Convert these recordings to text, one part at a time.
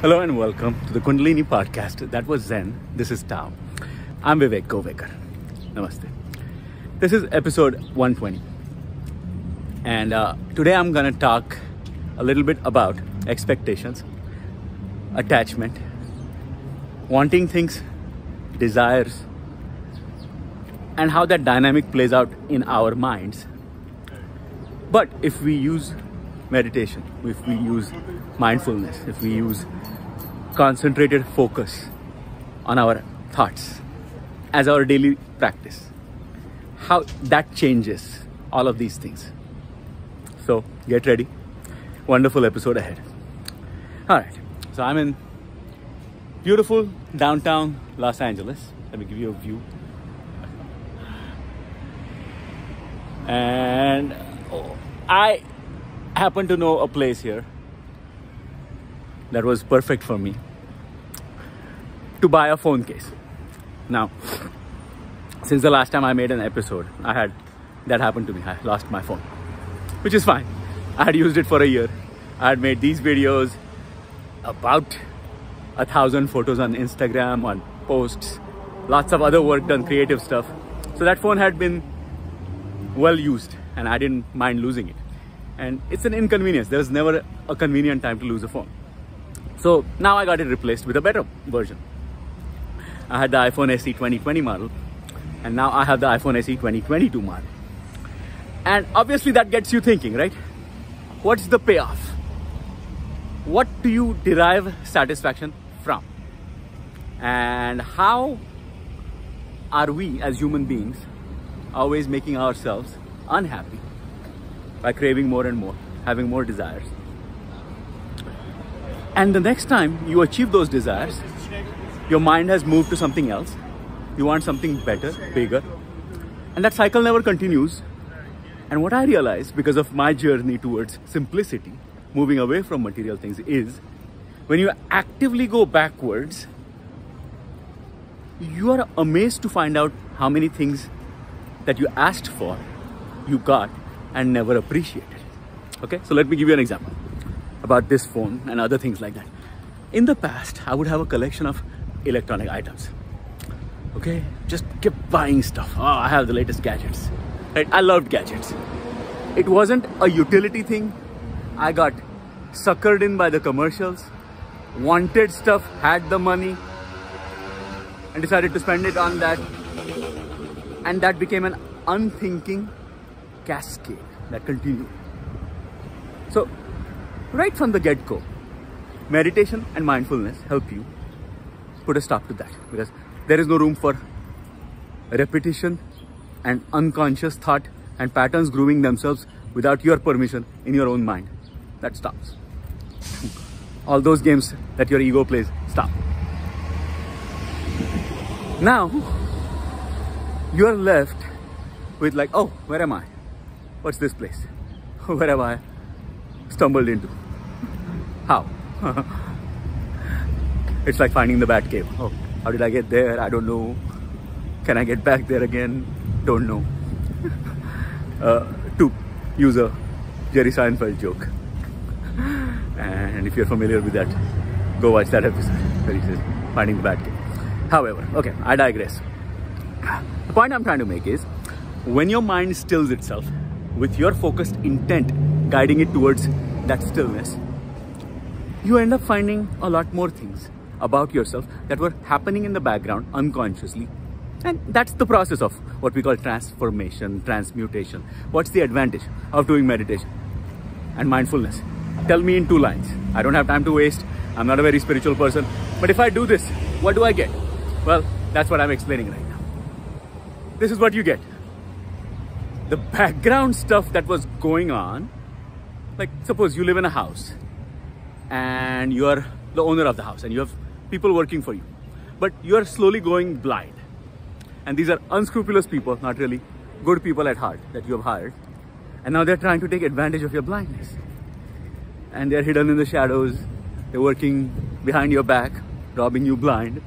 Hello and welcome to the Kundalini podcast. That was Zen. This is Tao. I'm Vivek Govekar. Namaste. This is episode 120. And today I'm going to talk a little bit about expectations, attachment, wanting things, desires, and how that dynamic plays out in our minds. But if we use meditation, if we use mindfulness, if we use concentrated focus on our thoughts as our daily practice, how that changes all of these things. So get ready. Wonderful episode ahead. All right. So I'm in beautiful downtown Los Angeles. Let me give you a view. And I happen to know a place here that was perfect for me to buy a phone case. Now, since the last time I made an episode, that happened to me. I lost my phone, which is fine. I had used it for a year. I had made these videos, about 1,000 photos on Instagram, on posts, lots of other work done, creative stuff. So that phone had been well used and I didn't mind losing it. And it's an inconvenience. There's never a convenient time to lose a phone. So now I got it replaced with a better version. I had the iPhone SE 2020 model, and now I have the iPhone SE 2022 model. And obviously that gets you thinking, right? What's the payoff? What do you derive satisfaction from? And how are we as human beings always making ourselves unhappy by craving more and more, having more desires? And the next time you achieve those desires, your mind has moved to something else. You want something better, bigger. And that cycle never continues. And what I realized because of my journey towards simplicity, moving away from material things, is when you actively go backwards, you are amazed to find out how many things that you asked for, you got and never appreciated. Okay, so let me give you an example about this phone and other things like that. In the past, I would have a collection of electronic items. Okay, just kept buying stuff. Oh, I have the latest gadgets. Right? I loved gadgets. It wasn't a utility thing. I got suckered in by the commercials, wanted stuff, had the money, and decided to spend it on that. And that became an unthinking cascade that continued. So, right from the get-go, meditation and mindfulness help you put a stop to that, because there is no room for repetition and unconscious thought and patterns grooving themselves without your permission in your own mind. That stops. All those games that your ego plays, stop. Now, you are left with like, oh, where am I? What's this place? Where have I stumbled into? How? It's like finding the bat cave. Oh, how did I get there? I don't know. Can I get back there again? Don't know. To use a Jerry Seinfeld joke. And if you're familiar with that, go watch that episode where he says, finding the bat cave. However, okay, I digress. The point I'm trying to make is, when your mind stills itself with your focused intent guiding it towards that stillness, you end up finding a lot more things about yourself that were happening in the background unconsciously. And that's the process of what we call transformation, transmutation. What's the advantage of doing meditation and mindfulness? Tell me in 2 lines. I don't have time to waste. I'm not a very spiritual person. But if I do this, what do I get? Well, that's what I'm explaining right now. This is what you get. The background stuff that was going on, like suppose you live in a house and you are the owner of the house and you have people working for you, but you are slowly going blind. And these are unscrupulous people, not really good people at heart, that you have hired. And now they're trying to take advantage of your blindness. And they're hidden in the shadows. They're working behind your back, robbing you blind.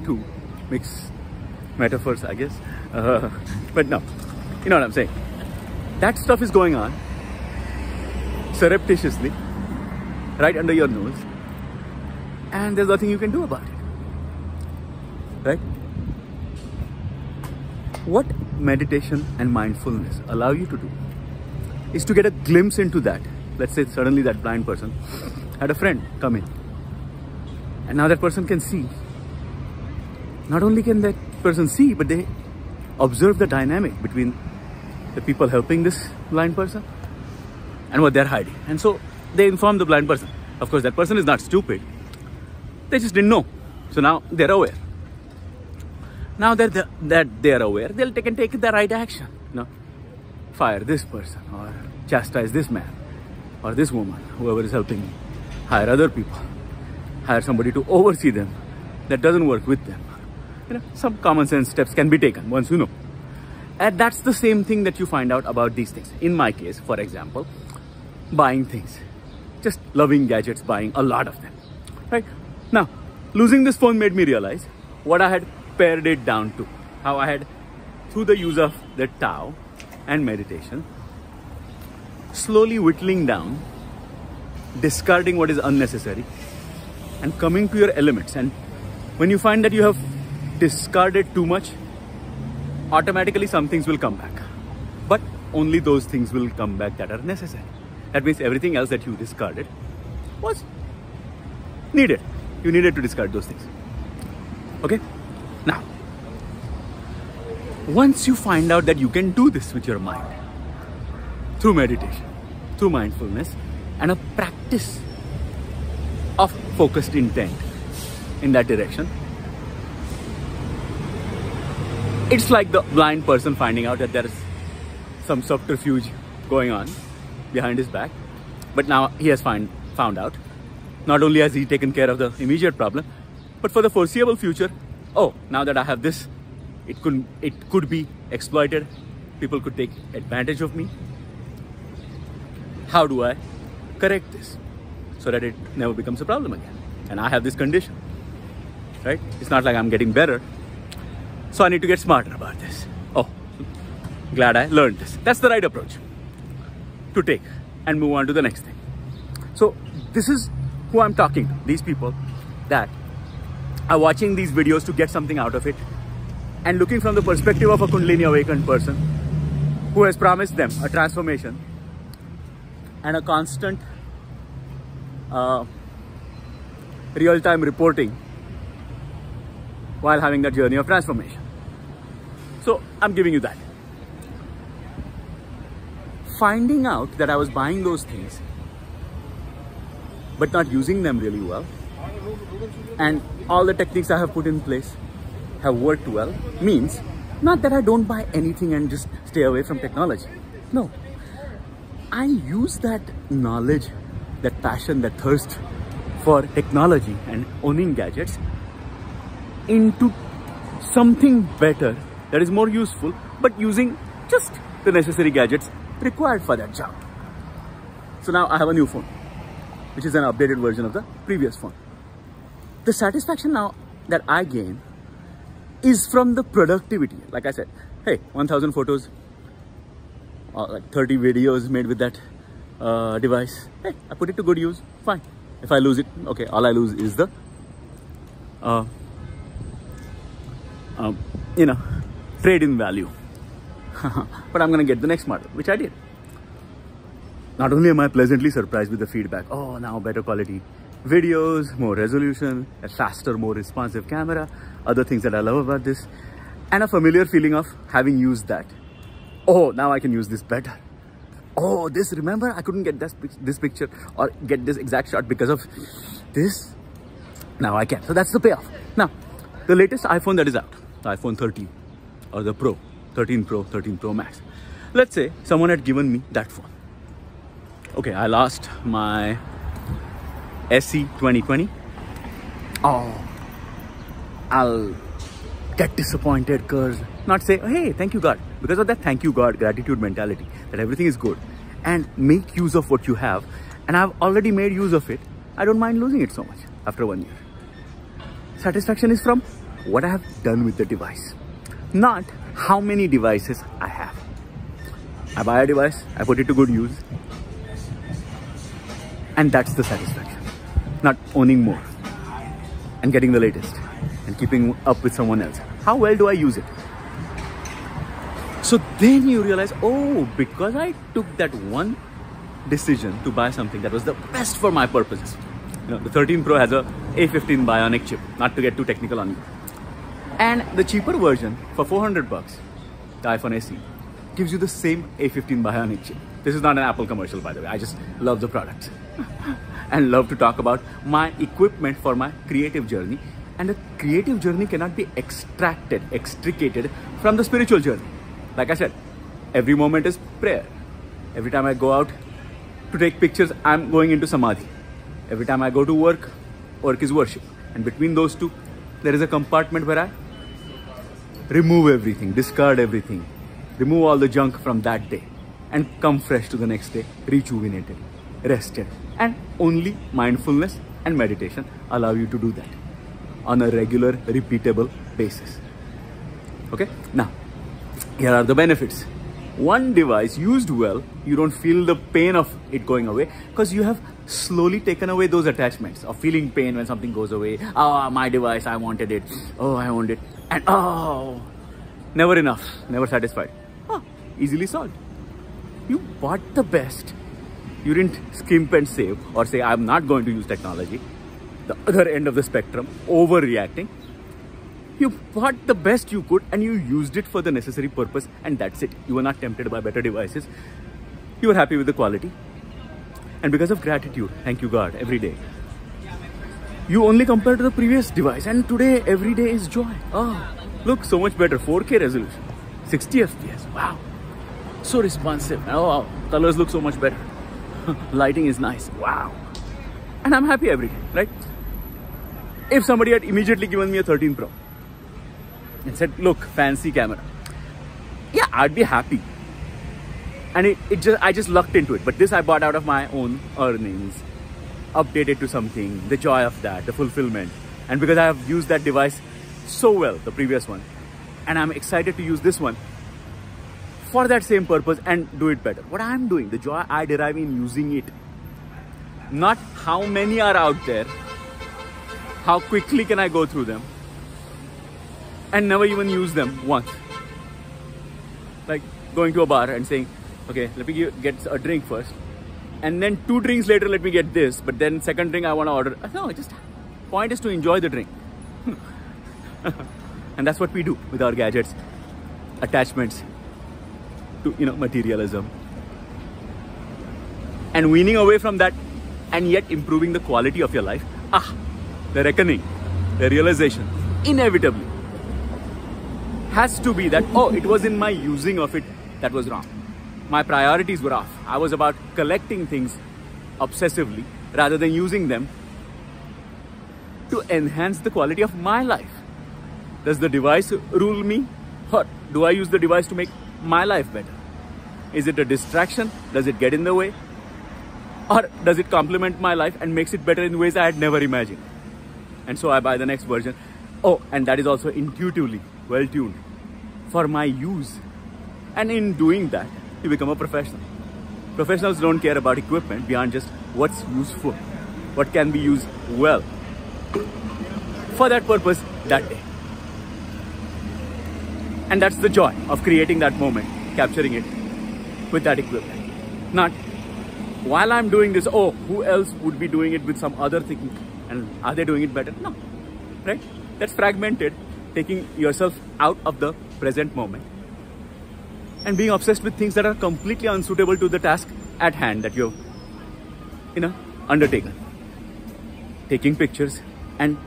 To mix metaphors, I guess. But no, you know what I'm saying. That stuff is going on surreptitiously right under your nose, and there's nothing you can do about it, right? What meditation and mindfulness allow you to do is to get a glimpse into that. Let's say suddenly that blind person had a friend come in, and now that person can see. Not only can that person see, but they observe the dynamic between the people helping this blind person and what they're hiding. And so they inform the blind person. Of course, that person is not stupid. They just didn't know. So now they're aware. Now that they're aware, they'll take the right action. You know, fire this person, or chastise this man or this woman, whoever is helping me. Hire other people. Hire somebody to oversee them that doesn't work with them. You know, some common sense steps can be taken once you know. And that's the same thing that you find out about these things. In my case, for example, buying things. Just loving gadgets, buying a lot of them. Right? Now, losing this phone made me realize what I had pared it down to. How I had, through the use of the Tao and meditation, slowly whittling down, discarding what is unnecessary, and coming to your elements. And when you find that you have discarded too much, automatically some things will come back. But only those things will come back that are necessary. That means everything else that you discarded was needed. You needed to discard those things. Okay? Now, once you find out that you can do this with your mind, through meditation, through mindfulness, and a practice of focused intent in that direction, it's like the blind person finding out that there is some subterfuge going on behind his back. But now he has found out. Not only has he taken care of the immediate problem, but for the foreseeable future, oh, now that I have this, it could be exploited. People could take advantage of me. How do I correct this so that it never becomes a problem again? And I have this condition, right? It's not like I'm getting better. So I need to get smarter about this. Oh, glad I learned this. That's the right approach to take and move on to the next thing. So this is who I'm talking to. These people that are watching these videos to get something out of it and looking from the perspective of a Kundalini awakened person who has promised them a transformation and a constant real-time reporting while having that journey of transformation. So I'm giving you that. Finding out that I was buying those things but not using them really well, and all the techniques I have put in place have worked well, means not that I don't buy anything and just stay away from technology. No. I use that knowledge, that passion, that thirst for technology and owning gadgets into something better that is more useful, but using just the necessary gadgets required for that job. So now I have a new phone, which is an updated version of the previous phone. The satisfaction now that I gain is from the productivity. Like I said, hey, 1000 photos, or like 30 videos made with that device. Hey, I put it to good use, fine. If I lose it, okay, all I lose is the, trade-in value. But I'm gonna get the next model, which I did. Not only am I pleasantly surprised with the feedback, oh, now better quality videos, more resolution, a faster, more responsive camera, other things that I love about this, and a familiar feeling of having used that. Oh, now I can use this better. Oh, this, remember, I couldn't get this picture or get this exact shot because of this. Now I can. So that's the payoff. Now, the latest iPhone that is out, the iPhone 13 or the Pro, 13 Pro, 13 Pro Max. Let's say someone had given me that phone. Okay, I lost my SE 2020. Oh, I'll get disappointed, curse, not say, hey, thank you God. Because of that thank you God gratitude mentality, that everything is good, and make use of what you have. And I've already made use of it. I don't mind losing it so much after 1 year. Satisfaction is from what I have done with the device, not how many devices I have. I buy a device, I put it to good use, And that's the satisfaction. Not owning more and getting the latest and keeping up with someone else. How well do I use it? So then you realize, oh, because I took that one decision to buy something that was the best for my purposes. You know, the 13 Pro has a A15 Bionic chip, not to get too technical on you. And the cheaper version for $400, the iPhone SE, gives you the same A15 Bionic chip. This is not an Apple commercial, by the way. I just love the product and love to talk about my equipment for my creative journey. And the creative journey cannot be extricated from the spiritual journey. Like I said, every moment is prayer. Every time I go out to take pictures, I'm going into samadhi. Every time I go to work is worship. And between those two, there is a compartment where I remove everything, discard everything, remove all the junk from that day and come fresh to the next day, rejuvenated, rested. And only mindfulness and meditation allow you to do that on a regular, repeatable basis. Okay? Now, here are the benefits. One device used well, you don't feel the pain of it going away because you have slowly taken away those attachments of feeling pain when something goes away. Oh, my device, I wanted it. Oh, I want it. And oh, never enough, never satisfied. Oh, easily solved. You bought the best. You didn't skimp and save or say, I'm not going to use technology. The other end of the spectrum, overreacting. You bought the best you could and you used it for the necessary purpose, and that's it. You were not tempted by better devices. You were happy with the quality. And because of gratitude, thank you God, every day, you only compare to the previous device, and today, every day is joy. Oh, look, so much better. 4K resolution, 60 FPS. Wow. So responsive. Oh, wow. Colors look so much better. Lighting is nice. Wow. And I'm happy every day, right? If somebody had immediately given me a 13 Pro and said, look, fancy camera, yeah, I'd be happy. And I just lucked into it. But this I bought out of my own earnings, updated to something, the joy of that, the fulfillment. And because I have used that device so well, the previous one, and I'm excited to use this one for that same purpose and do it better. What I'm doing, the joy I derive in using it, not how many are out there, how quickly can I go through them, and never even use them once. Like going to a bar and saying, okay, let me get a drink first, and then 2 drinks later, let me get this, but then second drink I want to order. No, just point is to enjoy the drink. And that's what we do with our gadgets, attachments to, materialism. And weaning away from that and yet improving the quality of your life. The reckoning, the realization, inevitably has to be that, oh, it was in my using of it that was wrong. My priorities were off. I was about collecting things obsessively rather than using them to enhance the quality of my life. Does the device rule me, or do I use the device to make my life better? Is it a distraction? Does it get in the way? Or does it complement my life and makes it better in ways I had never imagined? And so I buy the next version. Oh, and that is also intuitively well-tuned for my use. And in doing that, you become a professional. Professionals don't care about equipment beyond just what's useful, what can be used well for that purpose that day. And that's the joy of creating that moment, capturing it with that equipment. Not while I'm doing this, oh, who else would be doing it with some other thing? And are they doing it better? No, right? That's fragmented, taking yourself out of the present moment and being obsessed with things that are completely unsuitable to the task at hand that you've, undertaken. Taking pictures and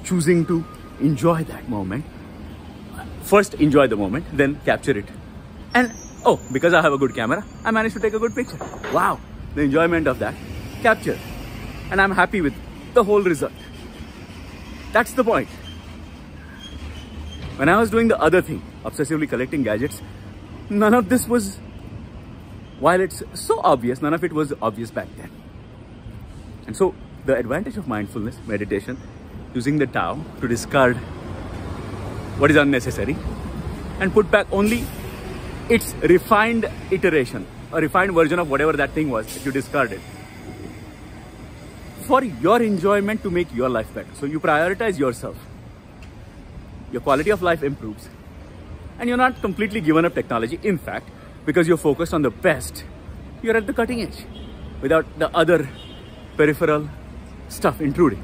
choosing to enjoy that moment. First enjoy the moment, then capture it. And oh, because I have a good camera, I managed to take a good picture. Wow, the enjoyment of that, capture. And I'm happy with the whole result. That's the point. When I was doing the other thing, obsessively collecting gadgets, none of this was, while it's so obvious, none of it was obvious back then. And so the advantage of mindfulness meditation, using the Tao to discard what is unnecessary and put back only its refined iteration, a refined version of whatever that thing was that you discarded, for your enjoyment to make your life better. So you prioritize yourself. Your quality of life improves. And you're not completely given up technology. In fact, because you're focused on the best, you're at the cutting edge without the other peripheral stuff intruding.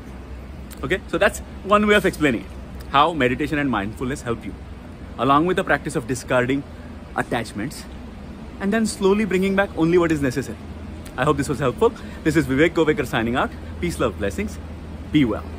Okay, so that's one way of explaining it. How meditation and mindfulness help you, along with the practice of discarding attachments and then slowly bringing back only what is necessary. I hope this was helpful. This is Vivek Govekar signing out. Peace, love, blessings. Be well.